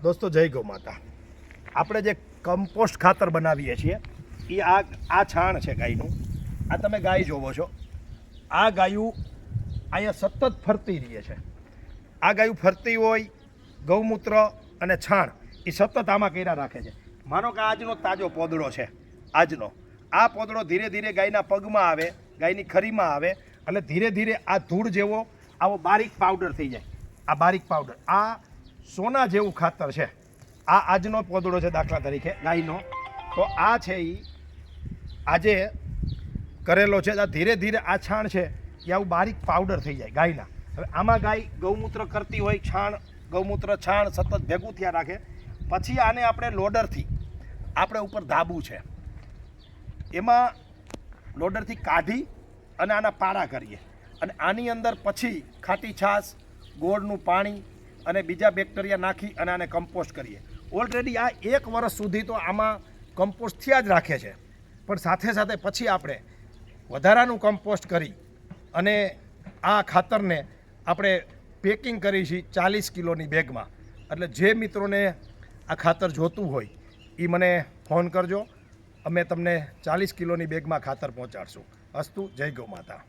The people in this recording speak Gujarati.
દોસ્તો જય ગૌ માતા. આપણે જે કમ્પોસ્ટ ખાતર બનાવીએ છીએ એ આ છાણ છે ગાયનું. આ તમે ગાય જોવો છો. આ ગાયું અહીંયા સતત ફરતી રહે છે. આ ગાયું ફરતી હોય, ગૌમૂત્ર અને છાણ એ સતત આમાં કર્યા રાખે છે. માનો કે આજનો તાજો પોદળો છે, આજનો આ પોદળો ધીરે ધીરે ગાયના પગમાં આવે, ગાયની ખરીમાં આવે એટલે ધીરે ધીરે આ ધૂળ જેવો આવો બારીક પાવડર થઈ જાય. આ બારીક પાવડર આ સોના જેવું ખાતર છે. આ આજનો પોદળો છે દાખલા તરીકે ગાયનો, તો આ છે એ આજે કરેલો છે. આ ધીરે ધીરે આ છાણ છે એ આવું બારીક પાવડર થઈ જાય ગાયના. હવે આમાં ગાય ગૌમૂત્ર કરતી હોય, છાણ ગૌમૂત્ર છાણ સતત ભેગું થયા રાખે. પછી આને આપણે લોડરથી આપણે ઉપર ધાબું છે એમાં લોડરથી કાઢી અને આના પારા કરીએ અને આની અંદર પછી ખાટી છાશ, ગોળનું પાણી અને બીજા બેક્ટેરિયા નાખી અને આને કમ્પોસ્ટ કરીએ. ઓલરેડી આ 1 વર્ષ સુધી તો આમાં કમ્પોસ્ટ થયા જ રાખે છે, પણ સાથે સાથે પછી આપણે વધારાનું કમ્પોસ્ટ કરી અને આ ખાતરને આપણે પેકિંગ કરી છીએ 40 કિલોની બેગમાં. એટલે જે મિત્રોને આ ખાતર જોતું હોય એ મને ફોન કરજો, અમે તમને 40 કિલોની બેગમાં ખાતર પહોંચાડશું. અસ્તુ, જય ગૌ માતા.